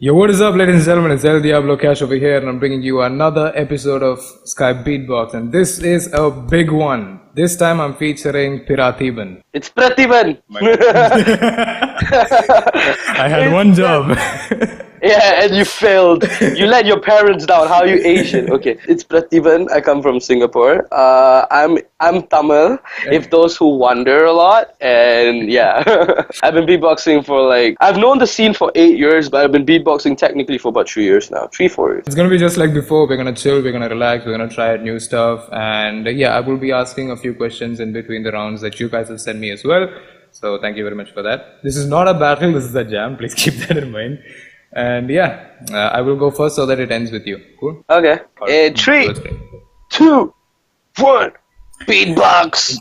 Yo, what is up, ladies and gentlemen? It's eldiablokash over here, and I'm bringing you another episode of Skype Beatbox, and this is a big one. This time I'm featuring Piratheeban. It's Piratheeban. I had one job. Yeah, and you failed. You let your parents down. How are you Asian? Okay, it's Piratheeban. I come from Singapore. I'm Tamil, if those who wonder a lot. And yeah, I've been beatboxing for I've known the scene for 8 years, but I've been beatboxing technically for about 3 years now. 3-4 years. It's gonna be just like before. We're gonna chill, we're gonna relax, we're gonna try out new stuff. And yeah, I will be asking a few questions in between the rounds that you guys have sent me as well. So thank you very much for that. This is not a battle, this is a jam. Please keep that in mind. And yeah, I will go first so that it ends with you. Cool? Okay. In 3, 2, 1, beatbox.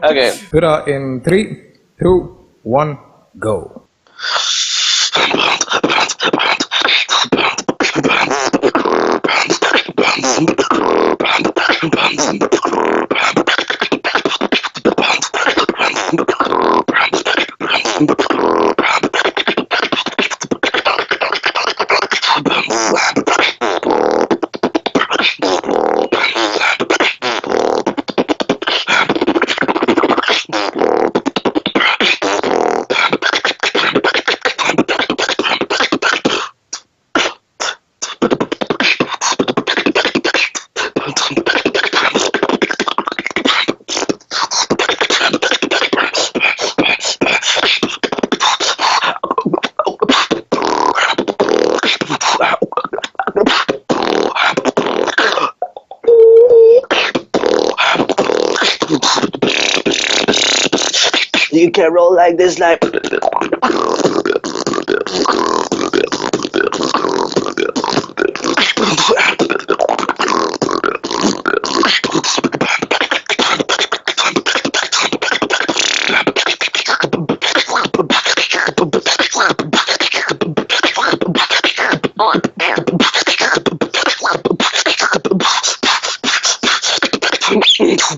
Okay. Pira, in 3, 2, 1, go. You can roll like this, like.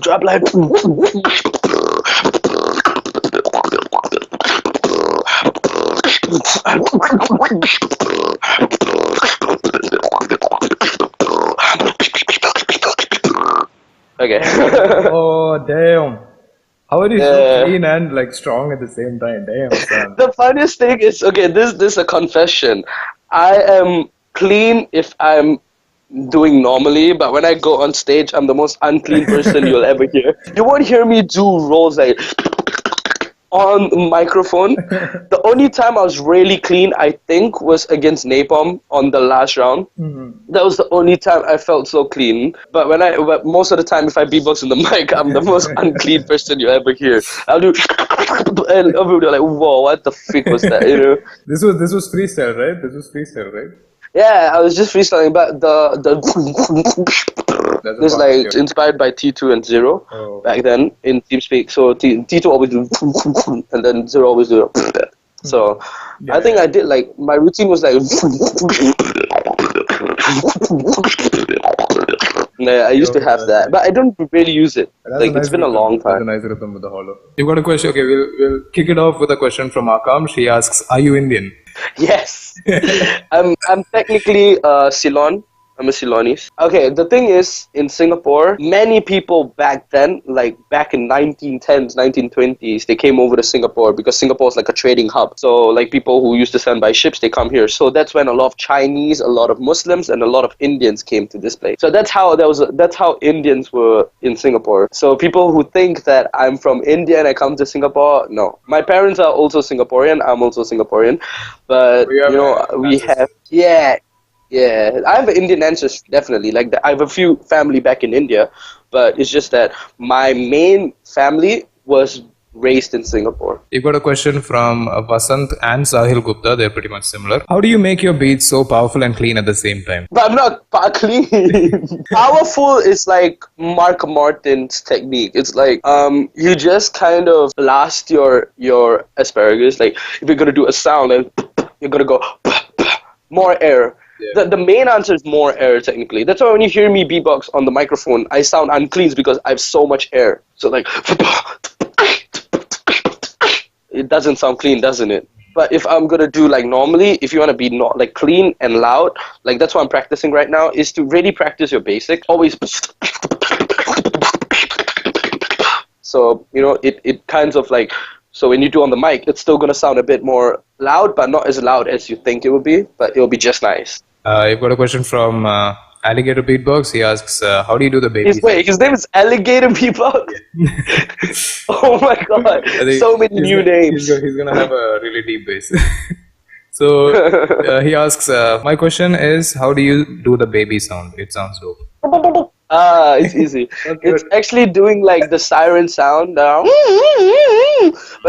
Drop like. Okay. Oh damn! How are you so clean and strong at the same time? Damn, son. The funniest thing is, okay, this is a confession. I am clean if I'm doing normally, but when I go on stage, I'm the most unclean person you'll ever hear. You won't hear me do rolls like on microphone. The only time I was really clean, I think, was against Napalm on the last round. That was the only time I felt so clean. But most of the time, if I beatbox in the mic, I'm the most unclean person you ever hear. I'll do, and everybody like, whoa, what the freak was that? You know? This was freestyle, right? This was freestyle, right? Yeah, I was just freestyling, but the That's a This is like partnership. it's inspired by T2 and Zero Oh. back then in TeamSpeak. So T2 always do and then Zero always do. So I think I did like my routine was like. Yeah, I used to have that, but I don't really use it. That's Like a nice it's been a rhythm. long That's a time. nice rhythm with the hollow. You've got a question. Okay, we'll kick it off with a question from Akam. She asks, "Are you Indian?" Yes, I'm technically Ceylon. I'm a Ceylonese. Okay, the thing is, in Singapore, many people back then, like back in 1910s, 1920s, they came over to Singapore because Singapore is like a trading hub. So like people who used to send by ships, they come here. So that's when a lot of Chinese, a lot of Muslims, and a lot of Indians came to this place. So that's how Indians were in Singapore. So people who think that I'm from India and I come to Singapore, no. My parents are also Singaporean. I'm also Singaporean, but We have you know we ancestors. have yeah, I have an Indian ancestry, definitely. Like, I have a few family back in India, but it's just that my main family was raised in Singapore. You've got a question from Vasant and Sahil Gupta. They're pretty much similar. How do you make your beats so powerful and clean at the same time? But I'm not clean. Powerful is like Mark Martin's technique. It's like you just kind of blast your asparagus. Like, if you're gonna do a sound, and you're gonna go more air. Yeah. The main answer is more air, technically. That's why when you hear me beatbox on the microphone, I sound unclean because I have so much air. So like, it doesn't sound clean, doesn't it? But if I'm gonna do like normally, if you wanna be not like clean and loud, like that's what I'm practicing right now, is to really practice your basics. Always. So you know, it kinds of like. So when you do on the mic, it's still gonna sound a bit more loud, but not as loud as you think it would be. But it'll be just nice. You've got a question from Alligator Beatbox. He asks, "How do you do the baby?" His name is Alligator Beatbox. Oh my god! I think So many new names. He's gonna have a really deep bass. So he asks, "My question is, how do you do the baby sound? It sounds dope." It's easy. It's actually doing like the siren sound, but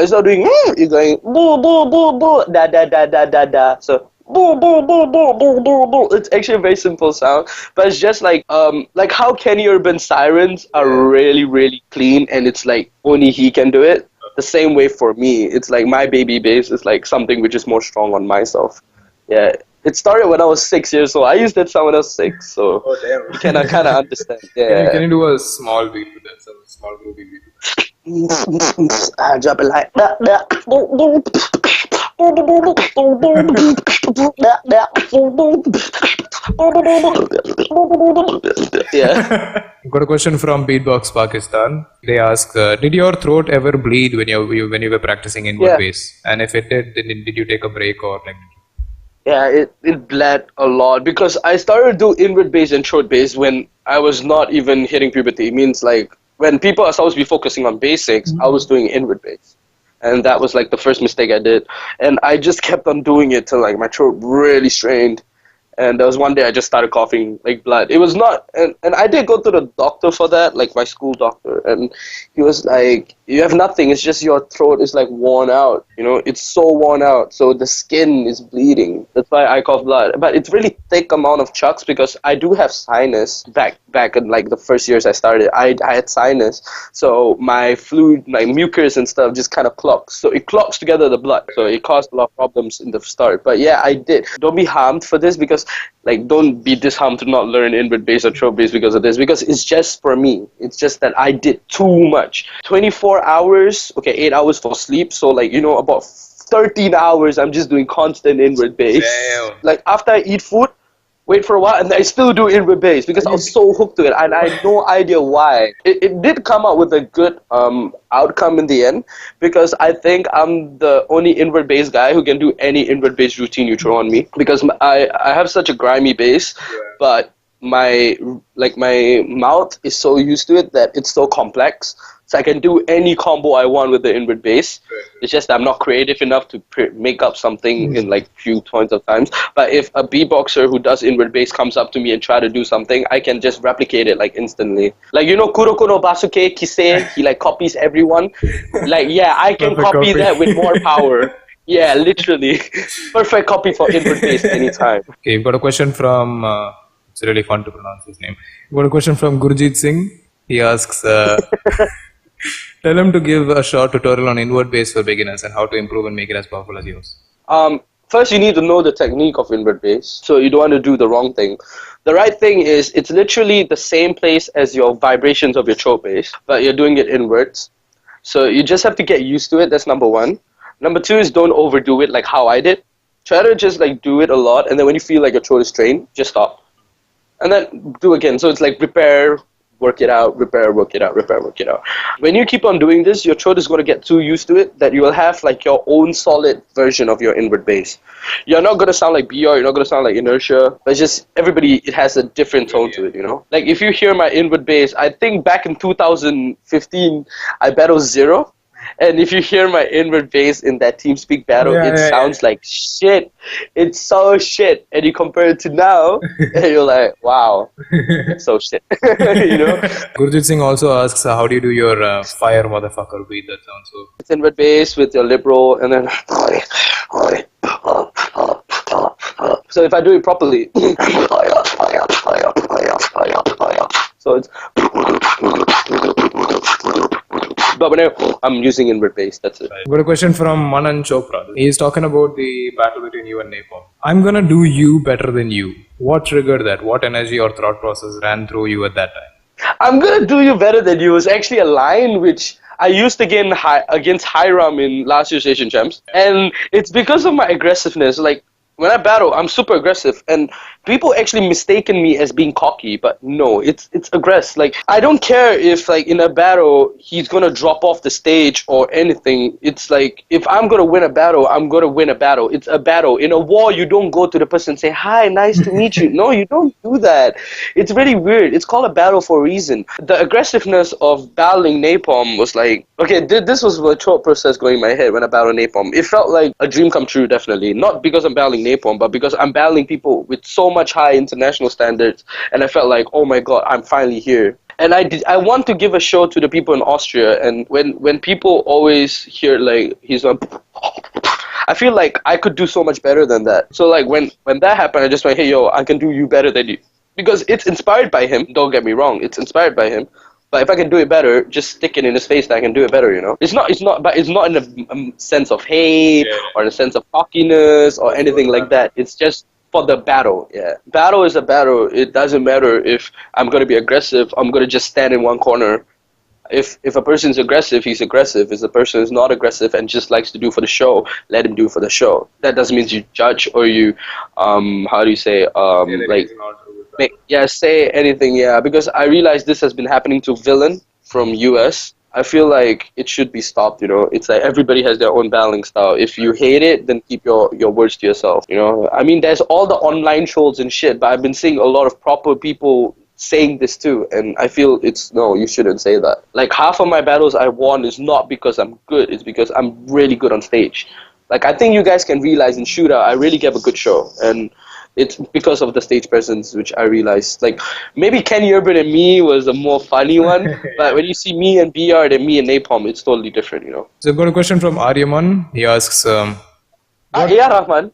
it's not doing. You're going boo boo boo boo da da da da da da. So boo boo boo boo boo boo boo. It's actually a very simple sound, but it's just like how Kenny Urban sirens are really clean, and it's like only he can do it. The same way for me, it's like my baby bass is like something which is more strong on myself. Yeah. It started when I was 6 years old. I used that sound when I was 6, so you can kind of understand. Yeah. Can you do a small beat with that? Some small groovy beat. I drop it like yeah. Got a question from Beatbox Pakistan. They ask, "Did your throat ever bleed when you were practicing inward bass? And if it did, then did you take a break or like?" Yeah, it bled a lot because I started to do inward bass and short bass when I was not even hitting puberty. It means like when people are supposed to be focusing on basics, I was doing inward bass. And that was like the first mistake I did. And I just kept on doing it till like my throat really strained. And there was one day I just started coughing like blood. It was not, and I did go to the doctor for that, like my school doctor. And he was like, you have nothing, it's just your throat is like worn out. You know, it's so worn out. So the skin is bleeding. That's why I cough blood. But it's really thick amount of chucks because I do have sinus back in like the first years I started. I had sinus. So my fluid, my mucus and stuff just kind of clogs. So it clogs together the blood. So it caused a lot of problems in the start. But yeah, I did. Don't be harmed for this because like don't be disharmed to not learn inward bass or throat bass because of this, because it's just for me. It's just that I did too much. 24 hours, okay, 8 hours for sleep, so like, you know, about 13 hours I'm just doing constant inward bass. Damn. Like after I eat food, wait for a while, and I still do inward bass because I was so hooked to it, and I had no idea why. It did come out with a good outcome in the end, because I think I'm the only inward bass guy who can do any inward bass routine you throw on me, because I have such a grimy bass, but my mouth is so used to it that it's so complex. So I can do any combo I want with the inward bass. It's just that I'm not creative enough to make up something in like few points of times. But if a beatboxer who does inward bass comes up to me and try to do something, I can just replicate it like instantly. Like, you know, Kuroko no Basuke Kise, he like copies everyone. Like, yeah, I can copy that with more power. Yeah, literally. Perfect copy for inward bass anytime. Okay, you've got a question from It's really fun to pronounce his name. Got a question from Gurjeet Singh. He asks, tell him to give a short tutorial on invert bass for beginners and how to improve and make it as powerful as yours. First, you need to know the technique of invert bass, so you don't want to do the wrong thing. The right thing is it's literally the same place as your vibrations of your throat bass, but you're doing it inwards. So you just have to get used to it. That's number one. Number two is don't overdo it like how I did. Try to just like do it a lot, and then when you feel like your throat is strained, just stop. And then do again. So it's like repair, work it out, repair, work it out, repair, work it out. When you keep on doing this, your throat is going to get too used to it that you will have like your own solid version of your invert bass. You're not going to sound like BR, you're not going to sound like Inertia, but it's just everybody, it has a different tone to it, you know? Like if you hear my invert bass, I think back in 2015, I battled Zero. And if you hear my invert bass in that TeamSpeak battle, it sounds like shit. It's so shit. And you compare it to now, and you're like, wow, it's so shit. You know? Gurjeet Singh also asks, how do you do your fire motherfucker beat? That sounds so... It's invert bass with your lip roll, and then... So if I do it properly... So it's... But when I'm using invert bass, that's it. Got a question from Manan Chopra. He's talking about the battle between you and Napalm. I'm gonna do you better than you. What triggered that? What energy or thought process ran through you at that time? I'm gonna do you better than you is actually a line which I used again against Hiram in last year's Asian Champs. And it's because of my aggressiveness. Like, when I battle, I'm super aggressive, and people actually mistaken me as being cocky, but no, it's aggressive. Like, I don't care if, like, in a battle, he's gonna drop off the stage or anything. It's like, if I'm gonna win a battle, I'm gonna win a battle. It's a battle. In a war, you don't go to the person and say, hi, nice to meet you. No, you don't do that. It's really weird. It's called a battle for a reason. The aggressiveness of battling Napalm was like, okay, this was the thought process going in my head when I battled Napalm. It felt like a dream come true, definitely. Not because I'm battling Napalm, but because I'm battling people with so much high international standards, and I felt like, oh my god, I'm finally here. And I want to give a show to the people in Austria, and when people always hear like he's on, I feel like I could do so much better than that. So like when that happened, I just went, hey yo, I can do you better than you, because it's inspired by him. Don't get me wrong, it's inspired by him. But if I can do it better, just stick it in his face that I can do it better, you know? It's not in a sense of hate or in a sense of cockiness or anything like that. It's just for the battle, yeah. Battle is a battle. It doesn't matter if I'm going to be aggressive. I'm going to just stand in one corner. If a person's aggressive, he's aggressive. If the person is not aggressive and just likes to do for the show, let him do for the show. That doesn't mean you judge or you, how do you say, say anything, because I realize this has been happening to Villain from US. I feel like it should be stopped, you know. It's like everybody has their own battling style. If you hate it, then keep your words to yourself, you know. I mean, there's all the online trolls and shit, but I've been seeing a lot of proper people saying this too, and I feel no, you shouldn't say that. Like, half of my battles I won is not because I'm good, it's because I'm really good on stage. Like, I think you guys can realize in Shootout, I really gave a good show, and it's because of the stage presence, which I realized. Like, maybe Kenny Urban and me was a more funny one, but when you see me and BR and me and Napalm, it's totally different, you know. So I've got a question from Aryaman. He asks... A.R. Rahman.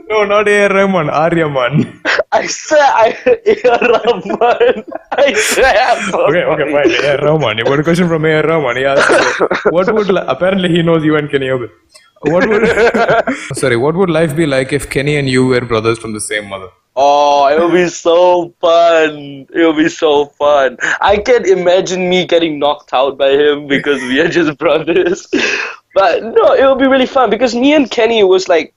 No, not A.R. Rahman, Aryaman. I said A.R. Rahman. I said... Okay, fine. A.R. Rahman. You've got a question from A.R. Rahman. He asks, apparently he knows you and Kenny Urban. What would life be like if Kenny and you were brothers from the same mother? Oh, it would be so fun. It would be so fun. I can imagine me getting knocked out by him because we are just brothers. But no, it would be really fun because me and Kenny was like,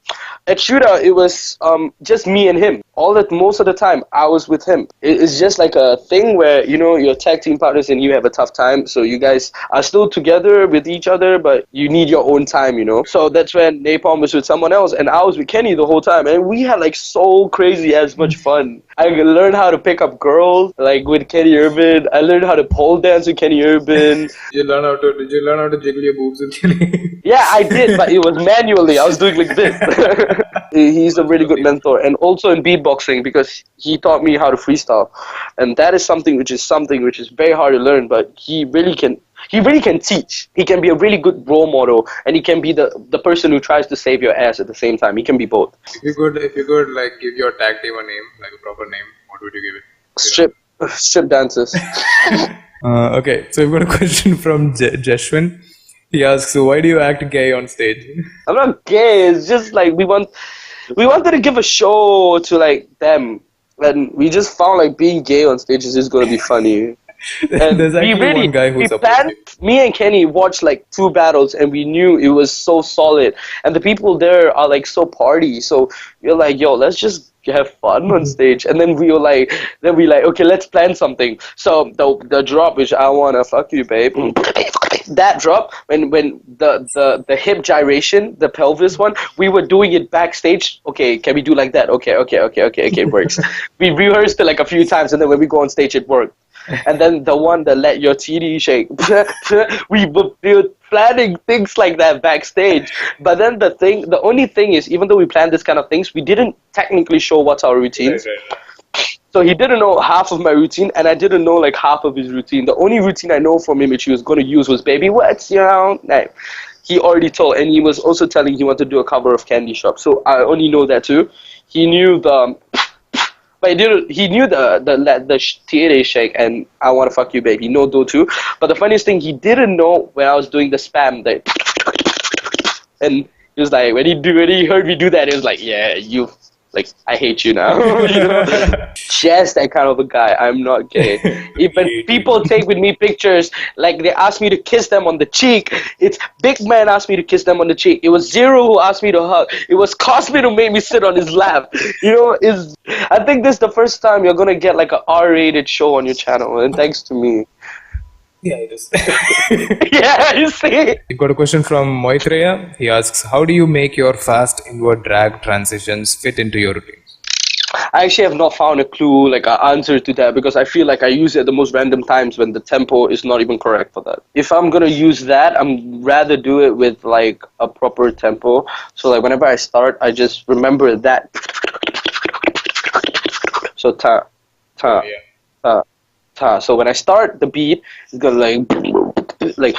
at Shootout, it was just me and him. Most of the time, I was with him. It's just like a thing where, you know, you're tag team partners and you have a tough time. So you guys are still together with each other, but you need your own time, you know. So that's when Napalm was with someone else and I was with Kenny the whole time. And we had like so crazy as much fun. I learned how to pick up girls, like with Kenny Urban. I learned how to pole dance with Kenny Urban. Did you learn how to jiggle your boobs with Kenny? Yeah, I did, but it was manually. I was doing like this. He's a really good mentor, and also in beatboxing because he taught me how to freestyle, and that is something which is very hard to learn. But he really can. he really can teach. He can be a really good role model, and he can be the person who tries to save your ass at the same time. He can be both. If you could like give your tag team a name, like a proper name, what would you give it? Strip dancers. Okay, so we've got a question from Jeshwin. He asks, so why do you act gay on stage? I'm not gay. It's just like we wanted to give a show to like them, and we just found like being gay on stage is just going to be funny. And There's actually one guy who's me and Kenny watched like 2 battles, and we knew it was so solid, and the people there are like so party. So we're like, yo, let's just have fun on stage. And then we like, okay, let's plan something. So the drop, which I wanna fuck you, babe. That drop, when the hip gyration, the pelvis one, we were doing it backstage. Okay, can we do like that? Okay, it works. We rehearsed it like a few times, and then when we go on stage, it worked. And then the one that let your TD shake, we were planning things like that backstage. But then the only thing is, even though we planned this kind of things, we didn't technically show what's our routines. Right. So he didn't know half of my routine, and I didn't know like half of his routine. The only routine I know from him which he was going to use was "Baby, what's your name?" He already told, and he was also telling he wanted to do a cover of Candy Shop. So I only know that too. He knew but he knew the TNA shake and I wanna fuck you, baby. No do too. But the funniest thing, he didn't know when I was doing the spam that, and he was like, when he heard me do that, he was like, yeah, you, like, I hate you now. You know? Just that kind of a guy. I'm not gay. Even people take with me pictures, like they ask me to kiss them on the cheek. It's Big Man asked me to kiss them on the cheek. It was Zero who asked me to hug. It was Cosme who made me sit on his lap. You know, I think this is the first time you're gonna get like a R-rated show on your channel, and thanks to me. Yeah, it is. Yeah, you see. We've got a question from Moitreya. He asks, how do you make your fast inward drag transitions fit into your routines? I actually have not found a clue, like an answer to that, because I feel like I use it at the most random times when the tempo is not even correct for that. If I'm gonna use that, I'm rather do it with like a proper tempo. So like whenever I start, I just remember that. So ta, ta, ta. So when I start the beat, it's gonna like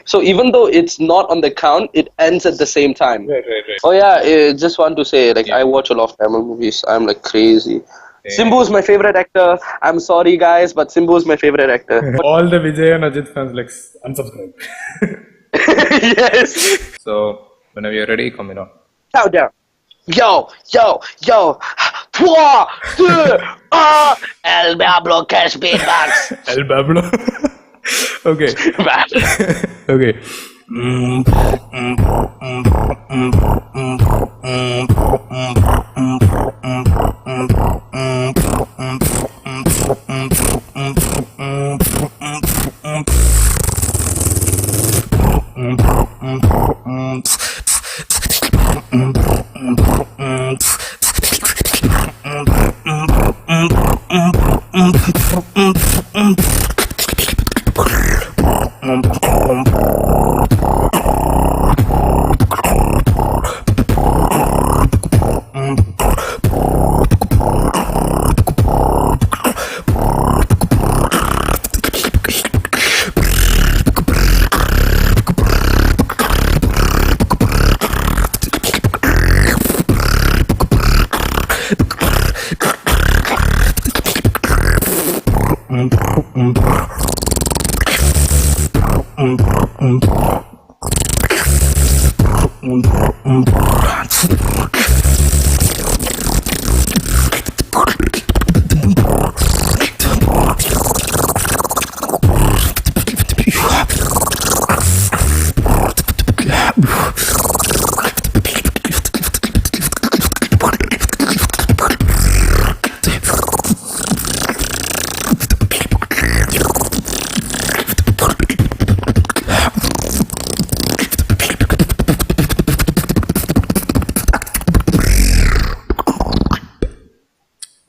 so even though it's not on the count, it ends at the same time. Right. Oh yeah, just want to say, like, I watch a lot of Tamil movies. I'm like crazy. Yeah. Simbu is my favorite actor. I'm sorry guys, but Simbu is my favorite actor. All the Vijay and Ajit fans like unsubscribe. Yes. So whenever you're ready, come in on. Countdown. Yo. 3, 2, 1. Eldiablokash beatbox. Eldiablo. Okay. Okay.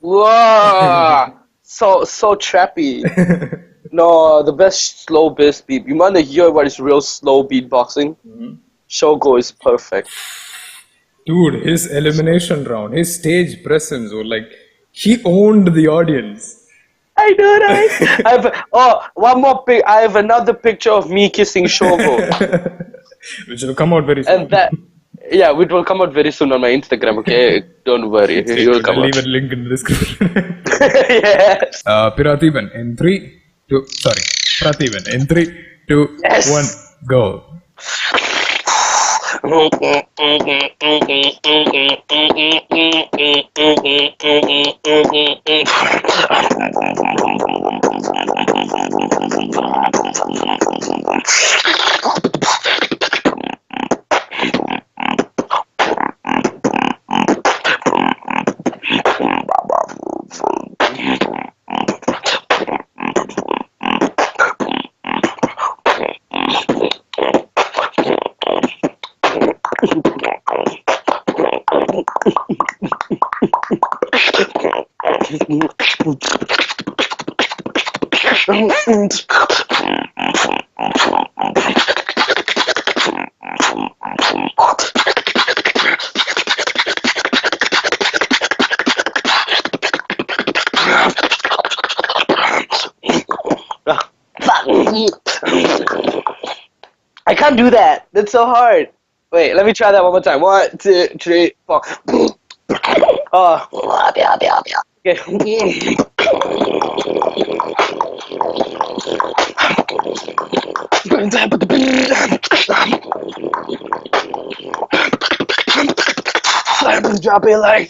Whoa! So trappy. No, the best slow bass beat. You want to hear what is real slow beatboxing? Shogo is perfect. Dude, his elimination round, his stage presence, or like he owned the audience. I know, right? One more pic. I have another picture of me kissing Shogo. Which will come out very soon. And that, yeah, it will come out very soon on my Instagram, okay? Don't worry. It will come I'll leave out. a link in the description. Yes. Piratheeban in 3, 2, sorry. Piratheeban in 3, 2, Yes. 1, go. I can't do that. That's so hard. Wait, let me try that one more time. 1, 2, 3, 4. Oh. Okay. Drop it like.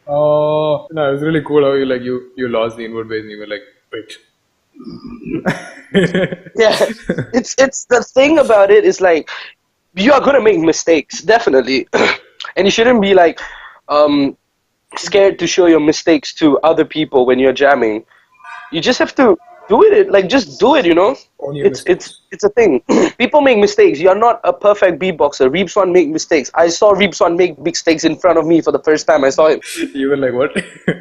Oh, no, it was really cool how you lost the inward bass and you were like, wait. Yeah, it's the thing about it is like you are gonna make mistakes, definitely, and you shouldn't be like scared to show your mistakes to other people when you're jamming. You just have to do it, like just do it, you know. It's a thing. People make mistakes. You're not a perfect beatboxer. Reebswan make mistakes. I saw Reebswan make mistakes in front of me for the first time I saw him. You were like, what?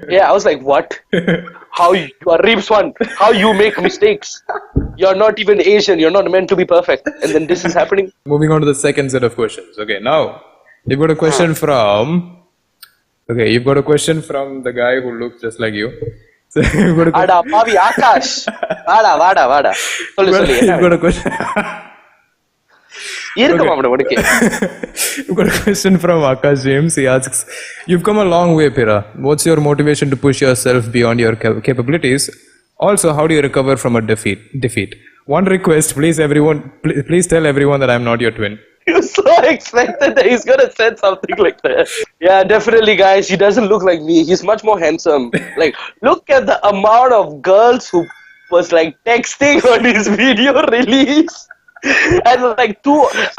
Yeah, I was like, what? How you are Reebswan? How you make mistakes? You're not even Asian. You're not meant to be perfect. And then this is happening. Moving on to the second set of questions. Okay, now you've got a question from. Okay, you've got a question from the guy who looks just like you. So you've got a question. Ada, Pavi, Akash. Vada. Solli. You've got a question. You've got a question from Akash James. He asks, you've come a long way, Pira. What's your motivation to push yourself beyond your capabilities? Also, how do you recover from a defeat? One request, please tell everyone that I'm not your twin. You so expected that he's gonna say something like that. Yeah, definitely, guys. He doesn't look like me. He's much more handsome. Like, look at the amount of girls who was like texting on his video release. And like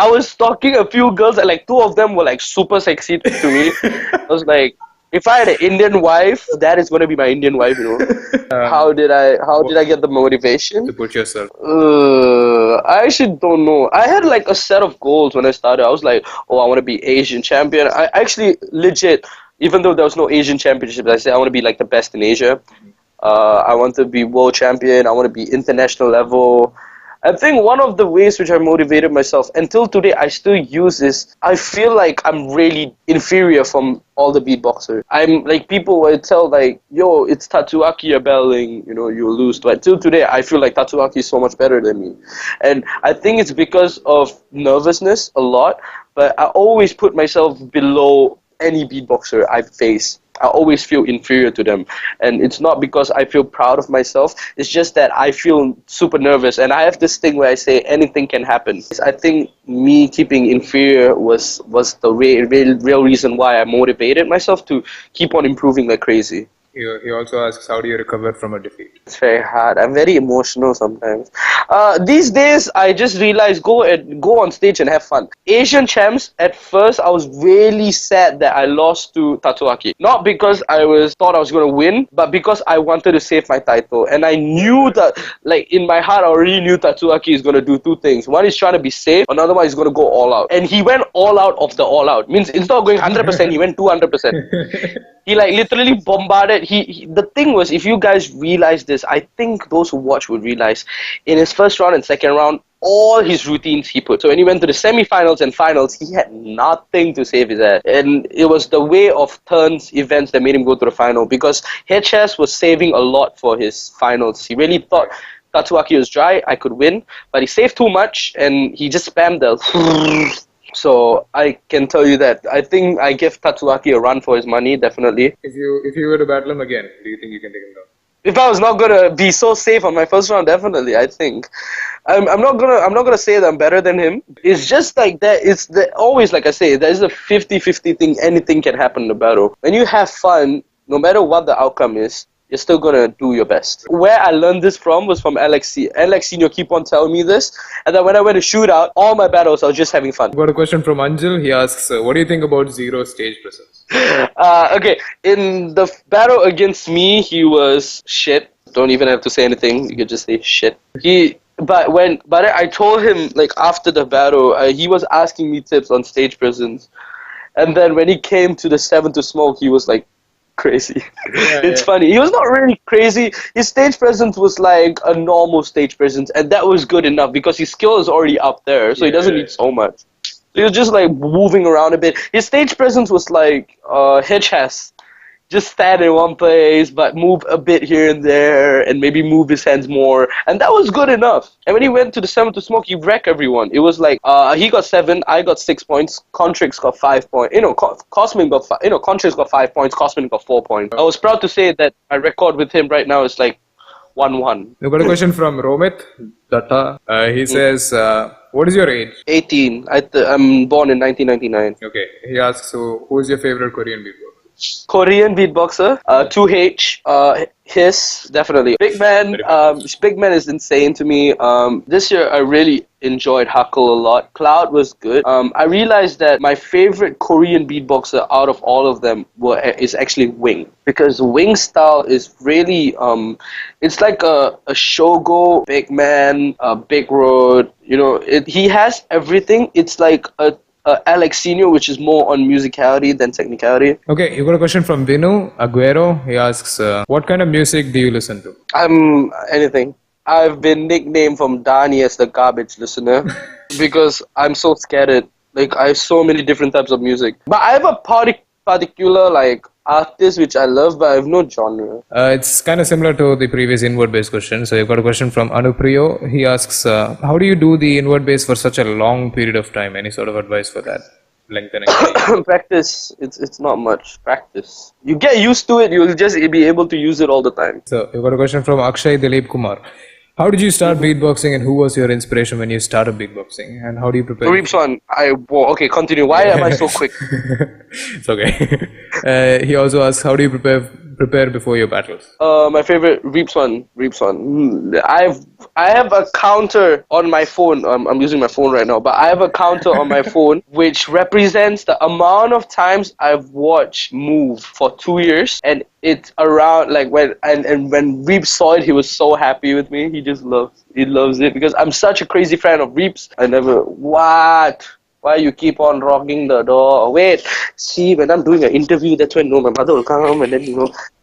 I was stalking a few girls, and like 2 of them were like super sexy to me. I was like, if I had an Indian wife, that is gonna be my Indian wife, you know. How did I get the motivation To push yourself. I actually don't know. I had like a set of goals when I started. I was like, oh, I want to be Asian champion. I actually legit, even though there was no Asian championships, I said I want to be like the best in Asia. I want to be world champion. I want to be international level. I think one of the ways which I motivated myself until today I still use is I feel like I'm really inferior from all the beatboxers. I'm like, people will tell like, yo, it's Tatsuaki you're battling, you know, you'll lose. But till today I feel like Tatsuaki is so much better than me. And I think it's because of nervousness a lot, but I always put myself below any beatboxer I face. I always feel inferior to them, and it's not because I feel proud of myself. It's just that I feel super nervous, and I have this thing where I say anything can happen. I think me keeping inferior was the real reason why I motivated myself to keep on improving like crazy. He also asks, how do you recover from a defeat? It's very hard. I'm very emotional sometimes. These days, I just realized go on stage and have fun. Asian champs, at first, I was really sad that I lost to Tatsuaki. Not because thought I was going to win, but because I wanted to save my title. And I knew that, like, in my heart, I already knew Tatsuaki is going to do two things. One is trying to be safe, another one is going to go all out. And he went all out of the all out. Means instead of going 100%, he went 200%. He like literally bombarded. The thing was, if you guys realize this, I think those who watch would realize, in his first round and second round, all his routines he put. So when he went to the semi-finals and finals, he had nothing to save his ass. And it was the way of turns events that made him go to the final, because HS was saving a lot for his finals. He really thought Tatsuaki was dry, I could win, but he saved too much and he just spammed the so I can tell you that I think I give Tatsuaki a run for his money, definitely. If you were to battle him again, do you think you can take him down? If I was not gonna be so safe on my first round, definitely, I think. I'm not gonna say that I'm better than him. It's just like that. Always, like I say, there's a 50-50 thing. Anything can happen in the battle. When you have fun, no matter what the outcome is, you're still gonna do your best. Where I learned this from was from Alex Senior keep on telling me this, and then when I went to shoot out, all my battles I was just having fun. Got a question from Anjal. He asks, what do you think about Zero stage presence? Okay, in the battle against me, he was shit. Don't even have to say anything. You could just say shit. But I told him, like, after the battle, he was asking me tips on stage presence, and then when he came to the 7 to smoke, he was like crazy. It's funny. He was not really crazy. His stage presence was like a normal stage presence, and that was good enough because his skill is already up there, so he doesn't need so much. He was just like moving around a bit. His stage presence was like HS. Just stand in one place, but move a bit here and there, and maybe move his hands more, and that was good enough. And when he went to the 7 to smoke, he wrecked everyone. It was like he got 7, I got 6 points, Contrix got 5 points. Cosmin got Contrix got 5 points, Cosmin got 4 points. I was proud to say that my record with him right now is like 1-1. We've got a question from Romit Datta. He says, what is your age? 18. I'm born in 1999. Okay. He asks, so who is your favorite Korean beatboxer? Korean beatboxer, 2H, Hiss, definitely. Big Man, Big Man is insane to me. This year I really enjoyed Huckle a lot. Cloud was good. I realized that my favorite Korean beatboxer out of all of them is actually Wing. Because Wing's style is really, it's like a Shogo, Big Man, Big Road, he has everything. It's like a Alex Senior, which is more on musicality than technicality. Okay, you got a question from Vinu Aguero. He asks, what kind of music do you listen to? Anything. I've been nicknamed from Dani as the garbage listener because I'm so scattered. Like, I have so many different types of music. But I have a particular, like, artist which I love, but I have no genre. It's kind of similar to the previous inward bass question. So you've got a question from Anupriyo. He asks, how do you do the inward bass for such a long period of time? Any sort of advice for that? Lengthening? Practice. It's not much. Practice. You get used to it, you'll just be able to use it all the time. So you've got a question from Akshay Dilip Kumar. How did you start beatboxing, and who was your inspiration when you started beatboxing, and how do you prepare? Reepson, okay, continue. Why am I so quick? It's okay. He also asks, how do you prepare before your battles? My favorite, Reepson. I have a counter on my phone. I'm using my phone right now, but I have a counter on my phone which represents the amount of times I've watched Move for 2 years, and it's around like when Reeps saw it, he was so happy with me. He loves it because I'm such a crazy fan of Reeps. Why you keep on rocking the door? Wait, see, when I'm doing an interview, that's when my mother will come and then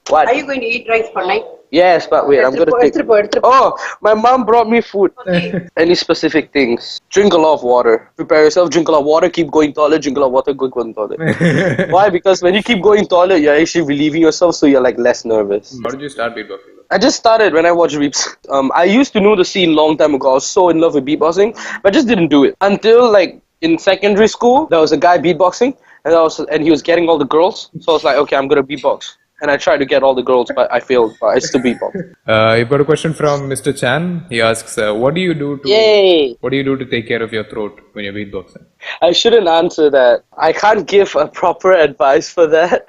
what? Are you going to eat rice for night? Yes, but wait, I'm going to take... Oh, my mom brought me food. Okay. Any specific things? Drink a lot of water. Prepare yourself, drink a lot of water, keep going toilet, drink a lot of water, go toilet. Why? Because when you keep going toilet, you're actually relieving yourself, so you're like less nervous. How did you start beatboxing? I just started when I watched Reeps. I used to know the scene long time ago. I was so in love with beatboxing, but I just didn't do it. Until like in secondary school, there was a guy beatboxing, and he was getting all the girls. So I was like, okay, I'm going to beatbox. And I tried to get all the girls, but I failed. But I still beatbox. You've got a question from Mr. Chan. He asks, what do you do to take care of your throat when you're beatboxing? I shouldn't answer that. I can't give a proper advice for that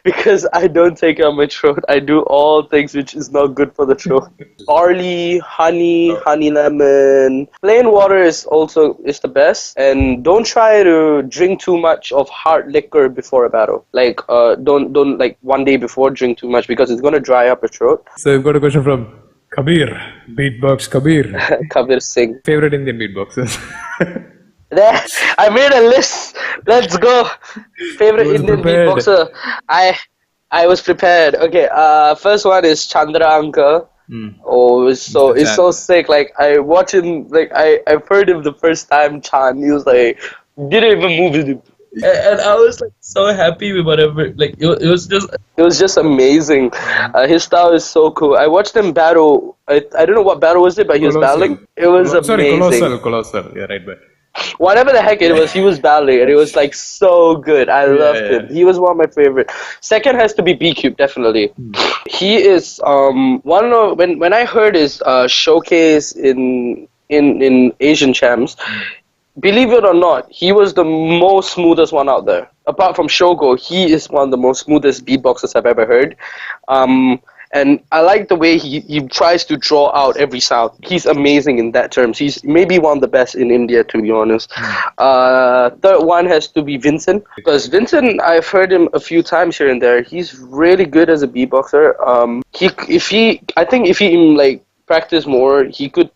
because I don't take care of my throat. I do all things which is not good for the throat. Barley, honey, honey lemon. Plain water is the best. And don't try to drink too much of hard liquor before a battle. Like don't like one day before drink too much because it's gonna dry up your throat. So we've got a question from Kabir, Beatbox Kabir. Kabir Singh. Favorite Indian beatboxers? There, I made a list. Let's go. Favorite Indian beatboxer. I was prepared. Okay. First one is Chandra Anka. Oh, it's so sick. Like I watch him. Like I've heard him the first time. Chan. He was like didn't even move with him. And I was like so happy with whatever. Like it was just amazing. His style is so cool. I watched him battle. I don't know what battle was it, but he was battling. It was amazing. Colossal. Yeah, right. But whatever the heck it was, he was battling, and it was like so good. I loved him. He was one of my favorite. Second has to be B-Cube, definitely. He is one of when I heard his showcase in Asian Champs. Believe it or not, he was the most smoothest one out there. Apart from Shogo, he is one of the most smoothest beatboxers I've ever heard. And I like the way he tries to draw out every sound. He's amazing in that terms. He's maybe one of the best in India, to be honest. Third one has to be Vincent. Because Vincent, I've heard him a few times here and there. He's really good as a beatboxer. I think if he like practice more, he could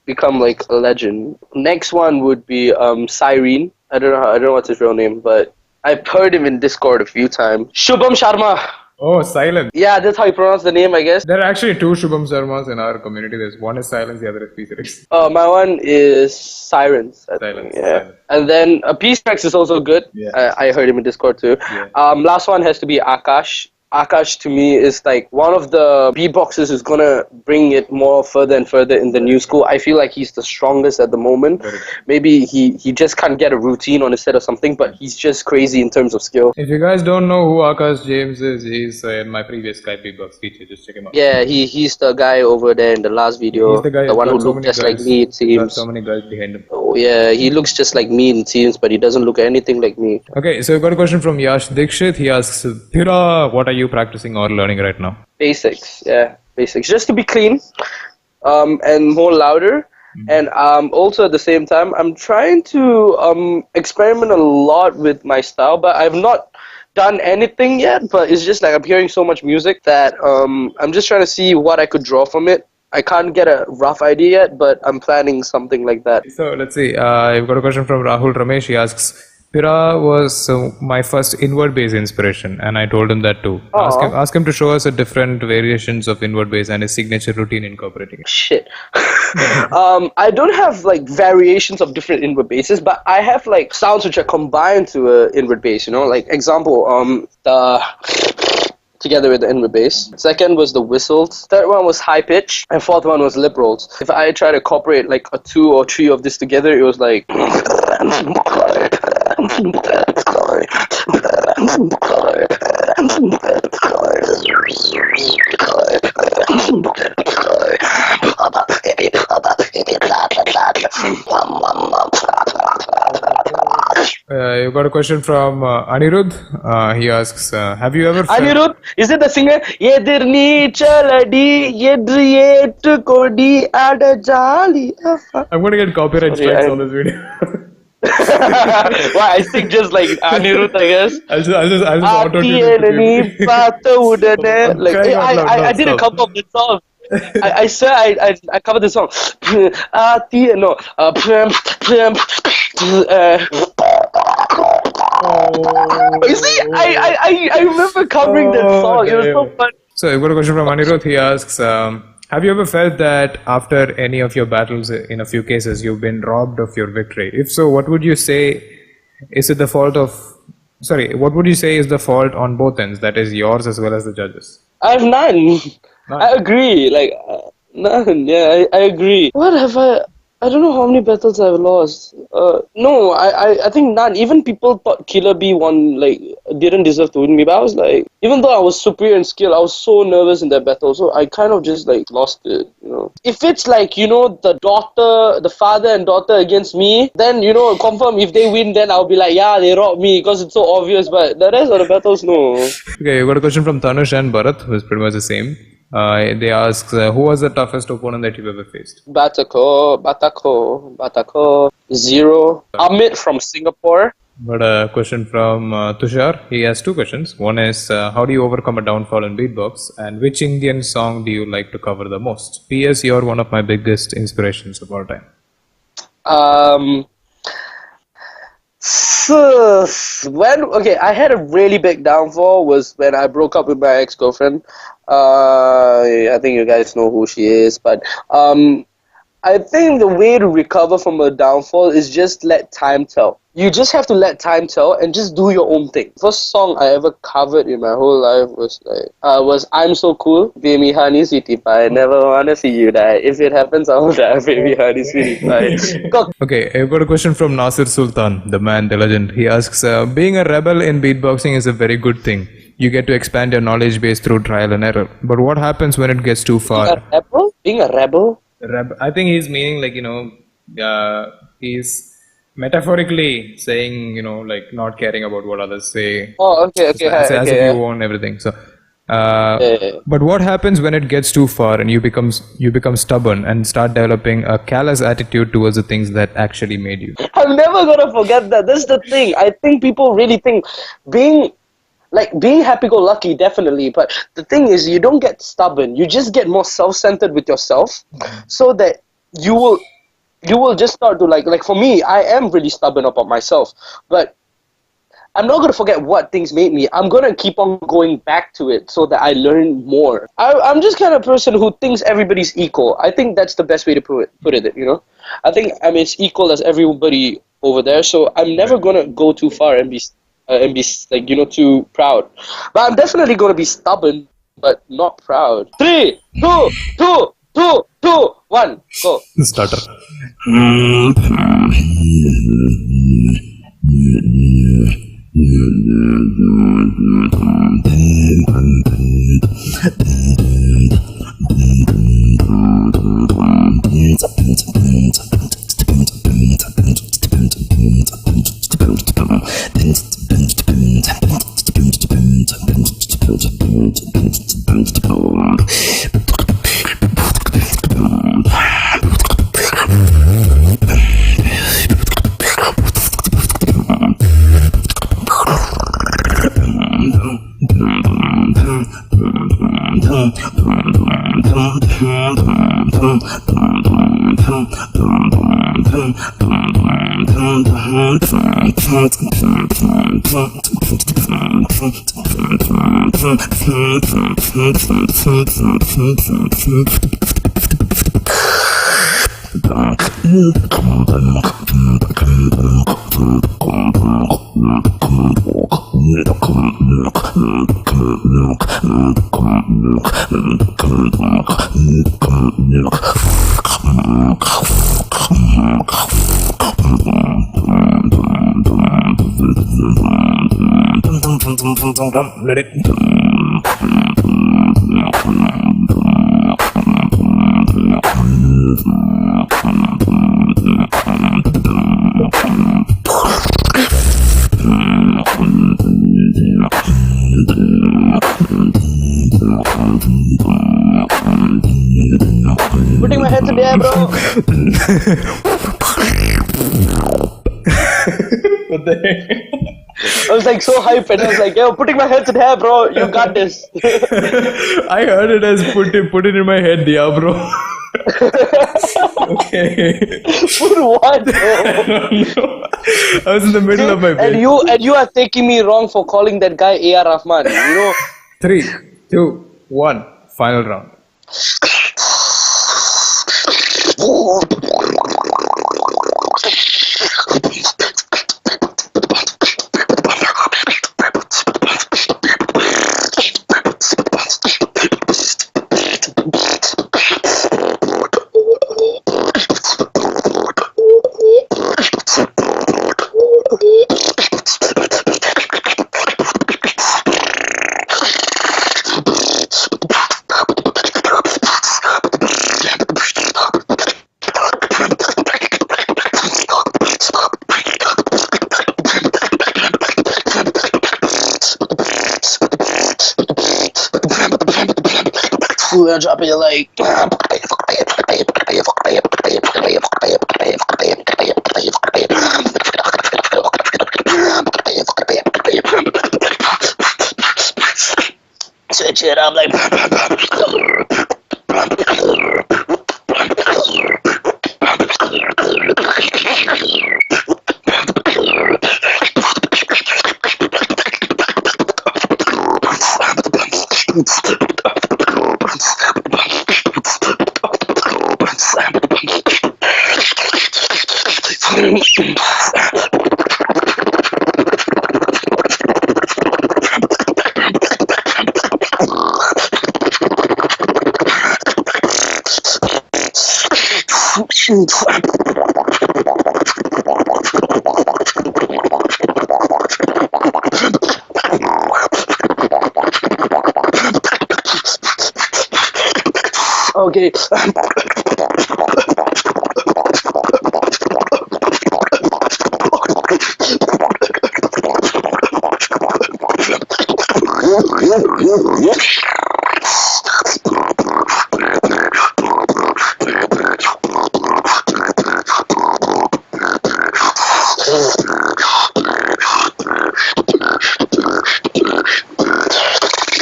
become like a legend. Next one would be Cyrene. I don't know what's his real name, but I've heard him in Discord a few times. Shubham Sharma. oh, Silence. Yeah, that's how you pronounce the name, I guess. There are actually two Shubham Sharmas in our community. There's one is Silence, the other is Peace. My one is Sirens. Silence. Yeah. Silence. And then Peace Rex is also good. Yeah. I heard him in Discord too. Yeah. Last one has to be Akash. Akash to me is like one of the beatboxers who's gonna bring it more further and further in the new school. I feel like he's the strongest at the moment. Maybe he just can't get a routine on his set or something, but he's just crazy in terms of skill. If you guys don't know who Akash James is, he's in my previous Skype Beatbox feature. Just check him out. Yeah, he's the guy over there in the last video. He's the guy. The one who so looked just guys. like me, it seems. Got so many guys behind him. Oh yeah, he looks just like me, it seems, but he doesn't look anything like me. Okay, so we've got a question from Yash Dikshit. He asks, Pira, what are you practicing or learning right now? Basics, yeah, basics. Just to be clean, and more louder. And also at the same time, I'm trying to experiment a lot with my style, but I've not done anything yet. But it's just like I'm hearing so much music that I'm just trying to see what I could draw from it. I can't get a rough idea yet, but I'm planning something like that. So let's see. I've got a question from Rahul Ramesh. He asks, Pira was my first inward bass inspiration, and I told him that too. Ask him to show us a different variations of inward bass and his signature routine incorporating it. Shit. I don't have like variations of different inward basses, but I have like sounds which are combined to an inward bass, you know? Like example, the together with the inward bass. Second was the whistles. Third one was high pitch. And fourth one was lip rolls. If I try to incorporate like a 2 or 3 of this together, it was like... You've got a question from Anirudh. He asks, have you ever... Anirudh, is it the singer? Yedirni chaladi yedriyet kodi adajali. I'm going to get copyright strikes on this video. Why, I think just like Anirudh, I guess. I'll just auto-tune it. Like, I did a couple of the songs. I swear I covered the song. You see, I remember covering that song. It was so fun. So I've got a question from Anirudh. He asks, have you ever felt that after any of your battles, in a few cases, you've been robbed of your victory? If so, what would you say is it the fault of... Sorry, what would you say is the fault on both ends? That is yours as well as the judges. I have none. I agree. Like, none. Yeah, I agree. What have I... I don't know how many battles I've lost. No, I think none. Even people thought Killer Bee won, like, didn't deserve to win me. But I was like, even though I was superior in skill, I was so nervous in that battle. So I kind of just, like, lost it, you know. If it's like, you know, the father and daughter against me, then, you know, confirm if they win, then I'll be like, yeah, they robbed me because it's so obvious. But the rest of the battles, no. Okay, you got a question from Tanush and Bharat, who is pretty much the same. They ask, who was the toughest opponent that you've ever faced? Batako, Zero. Amit from Singapore. Got a question from Tushar. He has two questions. One is, how do you overcome a downfall in beatbox? And which Indian song do you like to cover the most? P.S. You're one of my biggest inspirations of all time. I had a really big downfall was when I broke up with my ex-girlfriend. I think you guys know who she is, but I think the way to recover from a downfall is just let time tell. You just have to let time tell and just do your own thing. First song I ever covered in my whole life was I'm So Cool, Baby Honey Sweetie Pie, Never Wanna See You Die. If it happens, I'll die, Baby Honey Sweetie Pie. Okay, I've got a question from Nasir Sultan, the man, the legend. He asks, being a rebel in beatboxing is a very good thing. You get to expand your knowledge base through trial and error. But what happens when it gets too far? Being a rebel? I think he's meaning, like, you know, he's metaphorically saying, you know, like, not caring about what others say. Oh, okay. As if you own everything. So, but what happens when it gets too far and you become stubborn and start developing a callous attitude towards the things that actually made you? I'm never gonna forget that. That's the thing. I think people really think being happy-go-lucky, definitely, but the thing is, you don't get stubborn. You just get more self-centered with yourself, so that you will just start to like for me, I am really stubborn about myself, but I'm not gonna forget what things made me. I'm gonna keep on going back to it so that I learn more. I'm just kind of person who thinks everybody's equal. I think that's the best way to put it. You know, I think I'm as equal as everybody over there. So I'm never gonna go too far and be like, you know, too proud. But I'm definitely gonna be stubborn, but not proud. 3, 2, 2, 2, 2, 1, go. Starter. Let it. Putting my head to the air, bro. What the heck? I was like so hyped and I was like, yo, putting my head to the air, bro. You got this. I heard it as put it in my head, yeah, bro. Okay. Put what, bro? I was in the middle of my bed. And you are taking me wrong for calling that guy A.R. Rahman. You know. 3, 2, 1. Final round. full drop it like. Switch it up like. Okay.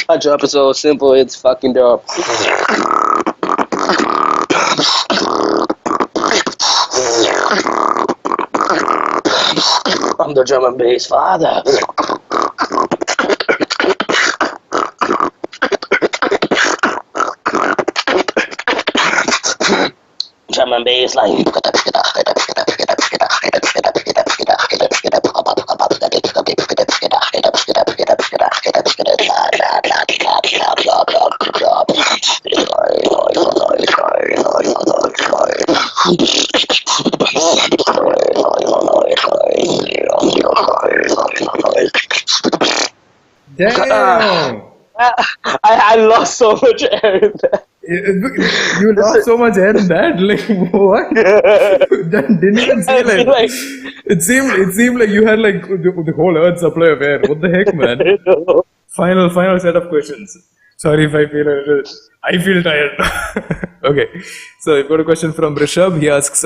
My job is so simple, it's fucking dope. I'm the drum and bass father. Drum and bass line. Damn! I lost so much air in that. You lost so much air in that? Like, what? That didn't even I seem feel like... It seemed like you had like the whole earth supply of air. What the heck, man? I know. Final set of questions. Sorry if I feel a little... I feel tired. Okay. So I've got a question from Rishabh. He asks...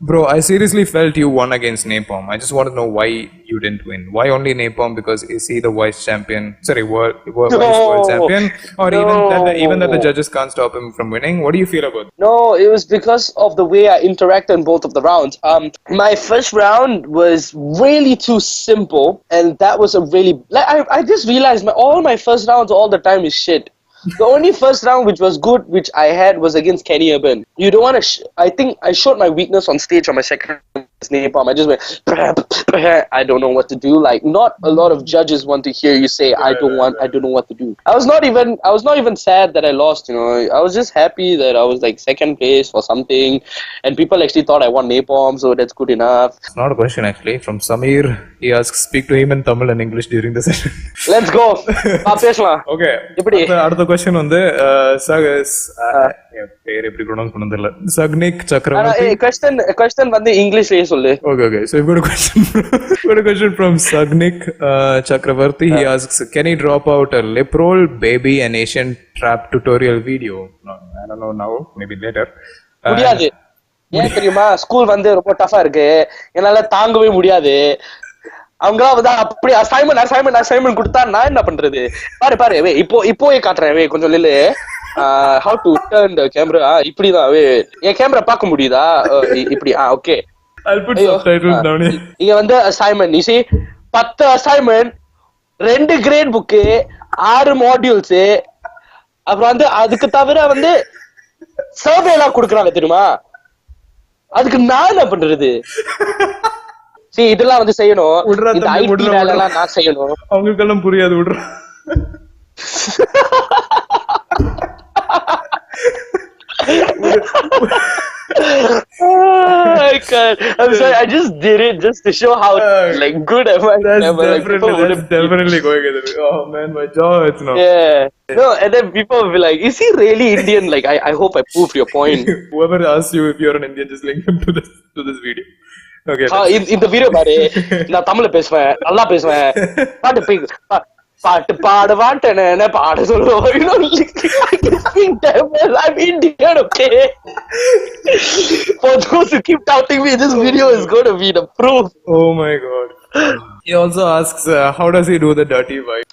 Bro, I seriously felt you won against Napalm. I just want to know why you didn't win. Why only Napalm? Because is he the vice champion? Sorry, vice world champion? Or even that the judges can't stop him from winning? What do you feel about it? No, it was because of the way I interacted in both of the rounds. My first round was really too simple, and that was a really... I just realized all my first rounds all the time is shit. The only first round which was good, which I had, was against Kenny Urban. You don't want to... I think I showed my weakness on stage on my second Napalm. I just went... I don't know what to do. Like, not a lot of judges want to hear you say, I don't know what to do. I was not even sad that I lost, you know. I was just happy that I was like second place for something. And people actually thought I won Napalm, so that's good enough. It's not a question actually. From Samir, he asks, speak to him in Tamil and English during the session. Let's go. Okay. அடுத்த question வந்து பேர் எப்படி pronounce பண்ண தெரியல. Sagnik Chakravarti. Question வந்து இங்கிலீஷ்லயே சொல்லு. Okay. So we've got a question from Sagnik Chakravarti. He asks, can he drop out a lip roll, baby and Asian trap tutorial video? No, I don't know now, maybe later. முடியாது. ஏன் தெரியுமா? School வந்து ரொம்ப டஃபா இருக்கு. என்னால தாங்கவே முடியாது. அவங்களா வந்து அப்படி அசைன்மெண்ட் கொடுத்தா நான் என்ன பண்றது? பாரு இப்போயே காட்டுறேன் கொஞ்சம் நில்லு. How to turn the camera? இப்படிதான் என் கேமரா பார்க்க முடியுதா? இப்படி okay. I'll put subtitles down here. இங்க வந்து assignment, you see 10 assignment, 2 grade book, 6 modules, அப்புறம் வந்து அதுக்கு தவிர வந்து சர்வே எல்லாம் கொடுக்குறாங்க தெரியுமா? அதுக்கு நான் என்ன பண்றது? சரி, இதெல்லாம் வந்து செய்யணும். இந்த ஐடி வேலை எல்லாம் நான் செய்யணும். அவங்களுக்கெல்லாம் புரியாது, விடுற. Oh my God. I'm sorry, I just did it just to show how like good am I. That's definitely going in. Oh man, my jaw hurts now. Yeah. No, and then people will be like, is he really Indian? Like, I hope I proved your point. Whoever asks you if you're an Indian, just link him to this video. Okay. இந்த video பாரு. நான் தமிழ்ல பேசுவேன், நல்லா பேசுவேன். பாட்டு பாட்டு பாடுவாட்டன பாட சொல்லுவோம். You know, I can speak damn well. I'm Indian, okay? For those who keep doubting me, this video is going to be the proof. Oh my god. He also asks, how does he do the dirty vibe?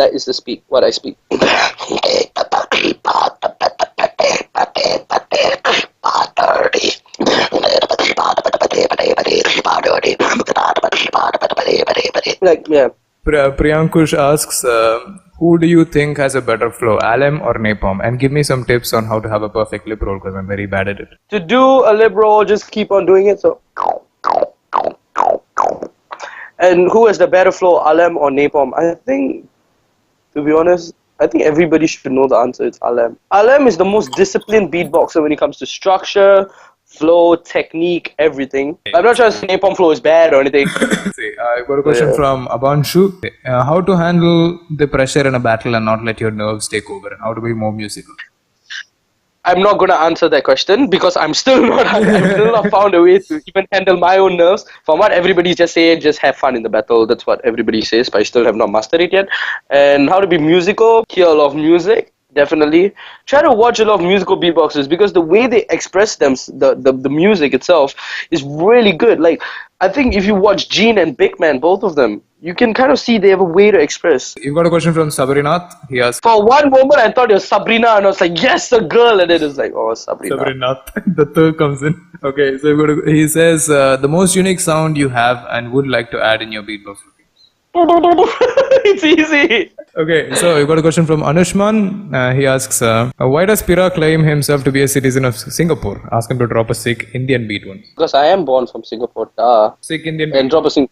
That is the speak, what I speak. Like, yeah. Priyankush asks, who do you think has a better flow, Alem or Napalm? And give me some tips on how to have a perfect lip roll because I'm very bad at it. To do a lip roll, just keep on doing it. So, and who has the better flow, Alem or Napalm? I think, to be honest, I think everybody should know the answer. It's Alem. Alem is the most disciplined beatboxer when it comes to structure, flow, technique, everything. I'm not trying to say Napalm flow is bad or anything. I got a question from Abanshu. How to handle the pressure in a battle and not let your nerves take over, and how to be more musical? I'm not going to answer that question because I'm still not found a way to even handle my own nerves. From what everybody just said, just have fun in the battle. That's what everybody says, but I still have not mastered it yet. And how to be musical, hear a lot of music. Definitely try to watch a lot of musical beatboxers because the way they express the music itself is really good. Like, I think if you watch Gene and Big Man, both of them, you can kind of see they have a way to express. You've got a question from Sabrinath. He asks, for one moment I thought it was Sabrina and I was like, yes, a girl, and then it's like, oh, Sabrina. Sabrinath. The third comes in. Okay, so he says, the most unique sound you have and would like to add in your beatbox routine. It's easy. Okay, so we got a question from Anushman. He asks, why does Pira claim himself to be a citizen of Singapore? Ask him to drop a sick Indian beat once. Because I am born from Singapore. Sick Indian beat. And drop a sing.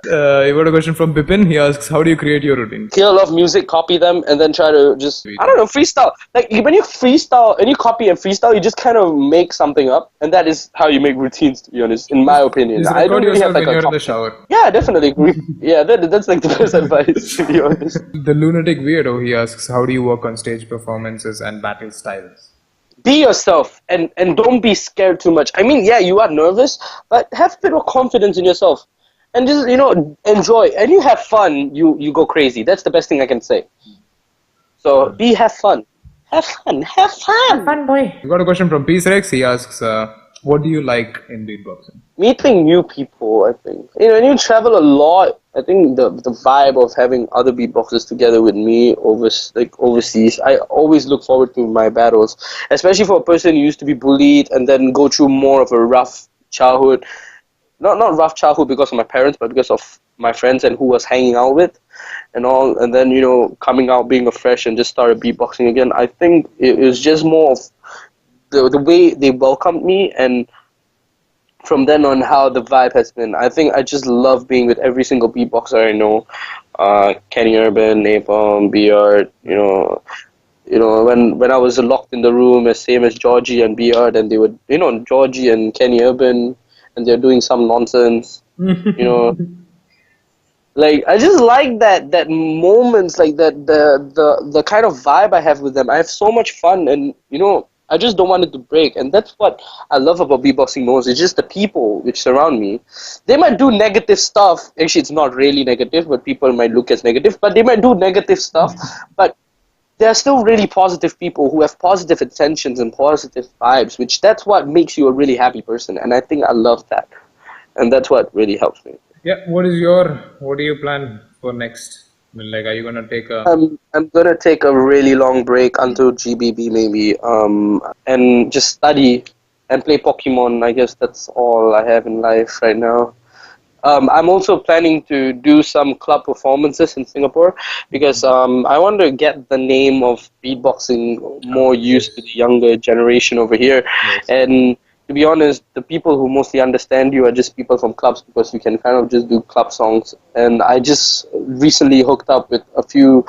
You got a question from Bipin. He asks, how do you create your routine? Hear a lot of music, copy them, and then try to just, I don't know, freestyle. Like, when you freestyle, and you copy and freestyle, you just kind of make something up, and that is how you make routines, to be honest, in my opinion. I don't really have like when you're in the shower. Yeah, definitely. Yeah, that's like the best advice, to be honest. The lunatic weirdo, he asks, how do you work on stage performances and battle styles? Be yourself and don't be scared too much. I mean, yeah, you are nervous, but have a bit of confidence in yourself. And just, enjoy. And you have fun, you go crazy. That's the best thing I can say. So, have fun. Have fun. Have fun. Have fun, boy. We got a question from Peace Rex. He asks, what do you like in beatboxing? Meeting new people, I think. When you travel a lot, I think the vibe of having other beatboxers together with me overseas, I always look forward to my battles. Especially for a person who used to be bullied and then go through more of a rough childhood. Not rough childhood because of my parents, but because of my friends and who was hanging out with and all. And then, coming out, being a fresh and just started beatboxing again. I think it was just more of the way they welcomed me, and from then on how the vibe has been. I think I just love being with every single beatboxer I know. Kenny Urban, Napalm, Beard, when I was locked in the room, same as Georgie and Beard, and they would, Georgie and Kenny Urban, and they're doing some nonsense, like, I just like that moments, like the kind of vibe I have with them. I have so much fun, and I just don't want it to break, and that's what I love about beatboxing most. It's just the people which surround me. They might do negative stuff. Actually, it's not really negative, but people might look as negative. But they might do negative stuff, but they are still really positive people who have positive intentions and positive vibes, which that's what makes you a really happy person. And I think I love that, and that's what really helps me. Yeah. What do you plan for next? I mean, like, are you gonna take a? I'm gonna take a really long break until GBB maybe, and just study and play Pokemon. I guess that's all I have in life right now. I'm also planning to do some club performances in Singapore because I want to get the name of beatboxing more used to the younger generation over here. Yes. And to be honest, the people who mostly understand you are just people from clubs because you can kind of just do club songs. And I just recently hooked up with a few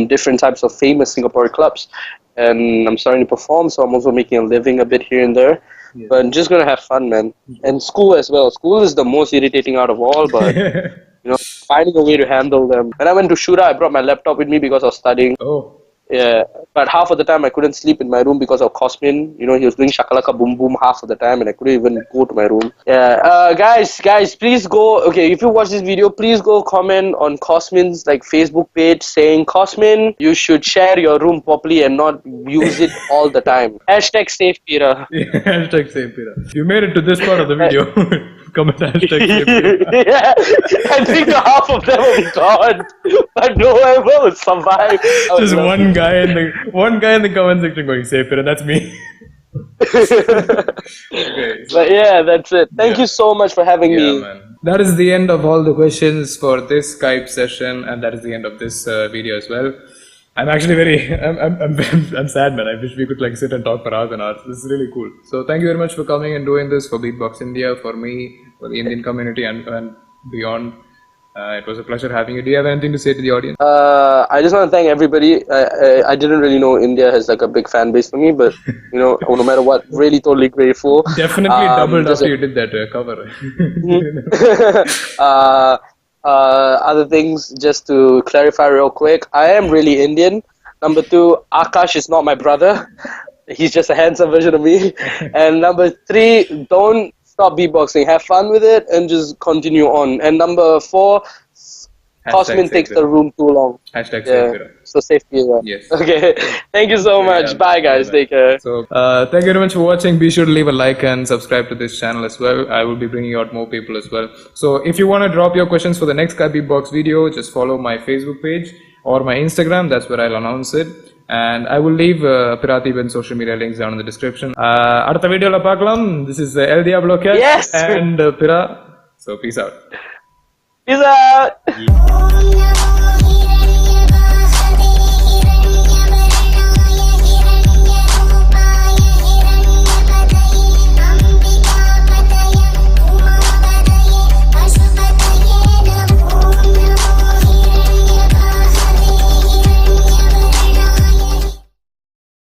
different types of famous Singapore clubs, and I'm starting to perform, so I'm also making a living a bit here and there. Yeah. But I'm just gonna have fun, man. And school as well. School is the most irritating out of all, but you know, finding a way to handle them. When I went to Shura, I brought my laptop with me because I was studying. Oh. Yeah, but half of the time I couldn't sleep in my room because of Cosmin. You know, he was doing shakalaka boom boom half of the time, and I couldn't even go to my room. Yeah, guys, please go. Okay, if you watch this video, please go comment on Cosmin's like Facebook page saying, Cosmin, you should share your room properly and not use it all the time. Hashtag save Pira. Yeah, hashtag save Pira. You made it to this part of the video. Comment hashtag save Pira. Yeah, I think half of them will be gone, but no one will survive. Just one guy in the comment section going save Pira. That's me. Okay, but yeah, that's it. Thank you so much for having me. Man. That is the end of all the questions for this Skype session, and that is the end of this video as well. I'm actually I'm sad, man. I wish we could like sit and talk for hours and hours. This is really cool. So thank you very much for coming and doing this for Beatbox India, for me, for the Indian community and beyond. It was a pleasure having you. Do you have anything to say to the audience? I just want to thank everybody. I didn't really know India has like a big fan base for me, but you know, no matter what, really totally grateful. Definitely doubled after you did that cover. Other things, just to clarify real quick, I am really Indian. Number 2, Akash is not my brother. He's just a handsome version of me. And number 3, don't stop beatboxing. Have fun with it and just continue on. And number 4, Cosmin takes the room too long. Hashtag save Pira. So save Pira. Yes. Okay. Thank you so much. Bye guys. Take care. So thank you very much for watching. Be sure to leave a like and subscribe to this channel as well. I will be bringing out more people as well. So if you want to drop your questions for the next Skype Beatbox video, just follow my Facebook page or my Instagram. That's where I'll announce it. And I will leave Piratheeban social media links down in the description. அடுத்த வீடியோல பார்க்கலாம். This is eldiablokash and Pira. So peace out. Peace out.